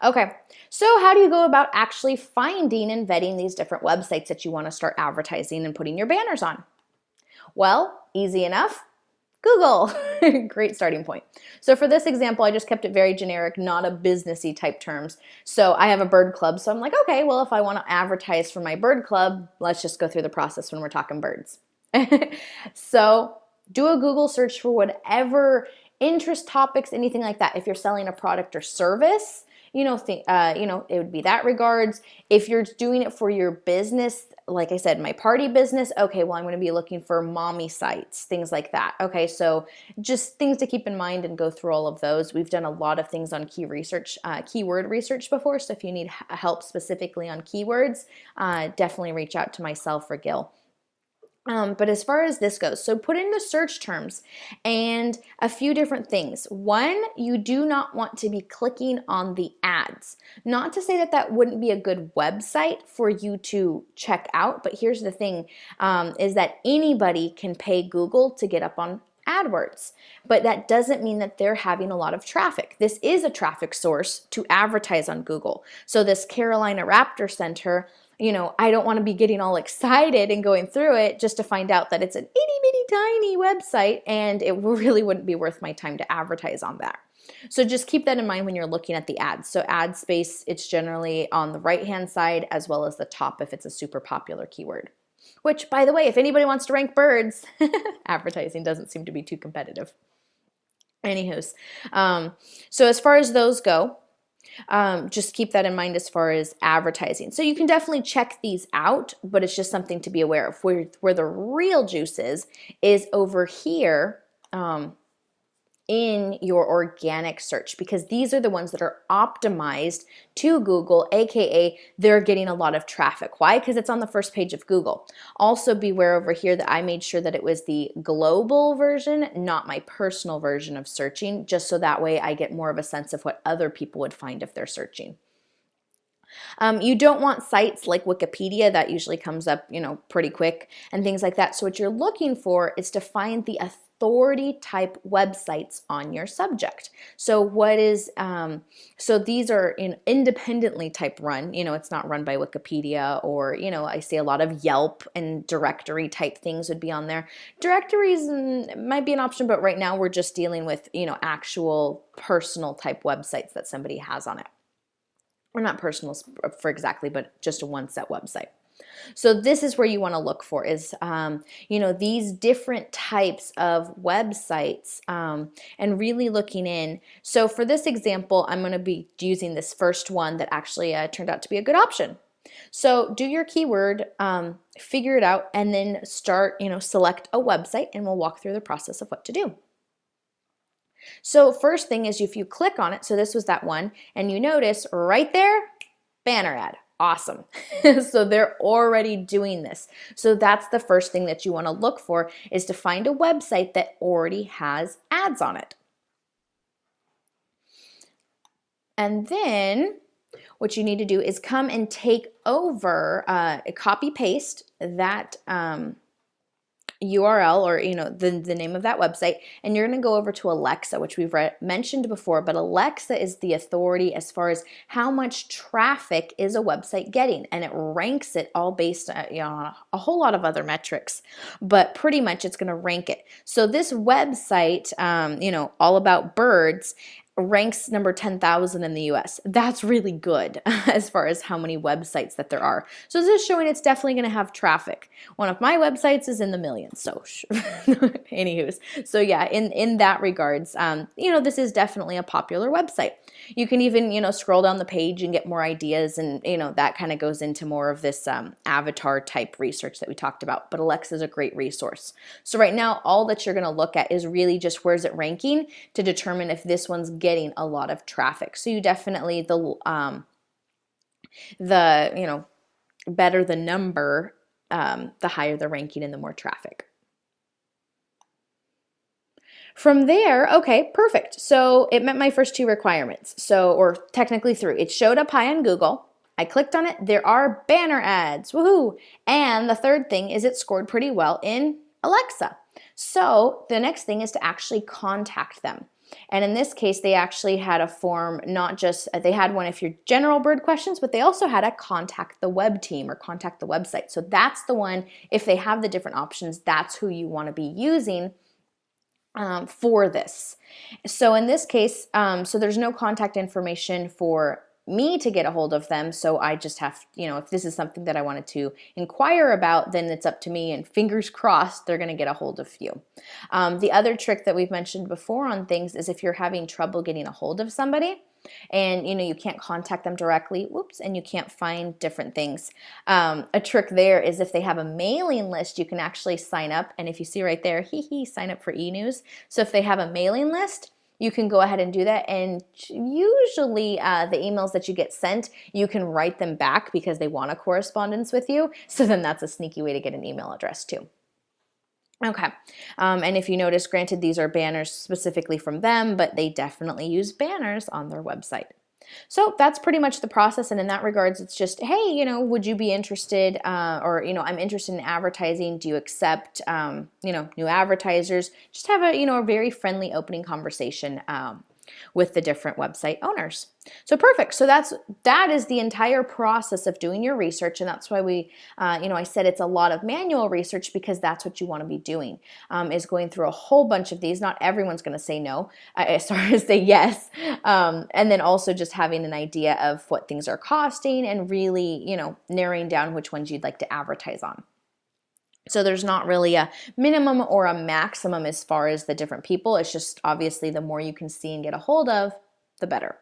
Okay, so how do you go about actually finding and vetting these different websites that you want to start advertising and putting your banners on? Well, easy enough. Google. Great starting point. So for this example, I just kept it very generic, not a businessy type terms. So I have a bird club, so I'm like, okay, well, if I want to advertise for my bird club, let's just go through the process when we're talking birds. So do a Google search for whatever interest topics, anything like that. If you're selling a product or service, it would be that regards. If you're doing it for your business, like I said, my party business, okay, well, I'm going to be looking for mommy sites, things like that. Okay, so just things to keep in mind and go through all of those. We've done a lot of things on keyword research before, so if you need help specifically on keywords, definitely reach out to myself or Gil. But as far as this goes, so put in the search terms and a few different things. One, you do not want to be clicking on the ads. Not to say that that wouldn't be a good website for you to check out, but here's the thing, is that anybody can pay Google to get up on AdWords, but that doesn't mean that they're having a lot of traffic. This is a traffic source to advertise on Google. So this Carolina Raptor Center, I don't want to be getting all excited and going through it just to find out that it's an itty bitty tiny website and it really wouldn't be worth my time to advertise on that. So just keep that in mind when you're looking at the ads. So ad space, it's generally on the right-hand side as well as the top if it's a super popular keyword. Which, by the way, if anybody wants to rank birds, advertising doesn't seem to be too competitive. Anywho's, so as far as those go, just keep that in mind as far as advertising. So you can definitely check these out, but it's just something to be aware of. Where the real juice is over here in your organic search, because these are the ones that are optimized to Google, aka they're getting a lot of traffic. Why? Because it's on the first page of Google. Also beware over here that I made sure that it was the global version, not my personal version of searching, just so that way I get more of a sense of what other people would find if they're searching. You don't want sites like Wikipedia, that usually comes up, pretty quick and things like that. So what you're looking for is to find the authority type websites on your subject. So so these are independently type run, it's not run by Wikipedia or, I see a lot of Yelp and directory type things would be on there. Directories might be an option, but right now we're just dealing with, actual personal type websites that somebody has on it. Or not personal for exactly, but just a one set website. So this is where you want to look for is, these different types of websites and really looking in. So for this example, I'm going to be using this first one that actually turned out to be a good option. So do your keyword, figure it out, and then start, select a website, and we'll walk through the process of what to do. So first thing is if you click on it, so this was that one, and you notice right there, banner ad. Awesome. So they're already doing this. So that's the first thing that you want to look for is to find a website that already has ads on it. And then what you need to do is come and take over, copy paste that URL or the name of that website, and you're going to go over to Alexa, which we've mentioned before, but Alexa is the authority as far as how much traffic is a website getting, and it ranks it all based on a whole lot of other metrics, but pretty much it's going to rank it. So this website, all about birds, ranks number 10,000 in the US. That's really good as far as how many websites that there are. So this is showing it's definitely going to have traffic. One of my websites is in the millions. So anywho's. So yeah, in that regards, this is definitely a popular website. You can even, scroll down the page and get more ideas, and, that kind of goes into more of this avatar type research that we talked about. But Alexa is a great resource. So right now, all that you're going to look at is really just where's it ranking to determine if this one's getting a lot of traffic. So you definitely, the better the number, the higher the ranking and the more traffic. From there, okay, perfect. So it met my first two requirements. Or technically three. It showed up high on Google. I clicked on it. There are banner ads. Woohoo! And the third thing is it scored pretty well in Alexa. So the next thing is to actually contact them. And in this case, they actually had a form, not just, they had one if you're general bird questions, but they also had a contact the web team or contact the website. So that's the one, if they have the different options, that's who you want to be using for this. So in this case, so there's no contact information for me to get a hold of them. So I just have, if this is something that I wanted to inquire about, then it's up to me, and fingers crossed they're going to get a hold of you. The other trick that we've mentioned before on things is if you're having trouble getting a hold of somebody and you can't contact them directly, and you can't find different things. A trick there is if they have a mailing list, you can actually sign up. And if you see right there, sign up for e-news. So if they have a mailing list, you can go ahead and do that, and usually the emails that you get sent, you can write them back because they want a correspondence with you. So then that's a sneaky way to get an email address too. Okay, and if you notice, granted, these are banners specifically from them, but they definitely use banners on their website. So that's pretty much the process, and in that regards, it's just, hey, would you be interested, or, I'm interested in advertising. Do you accept, new advertisers? Just have a very friendly opening conversation with the different website owners. So perfect. So that is the entire process of doing your research, and that's why we, I said it's a lot of manual research, because that's what you want to be doing, is going through a whole bunch of these. Not everyone's going to say no, say yes, and then also just having an idea of what things are costing and really, narrowing down which ones you'd like to advertise on. So there's not really a minimum or a maximum as far as the different people. It's just obviously the more you can see and get a hold of, the better.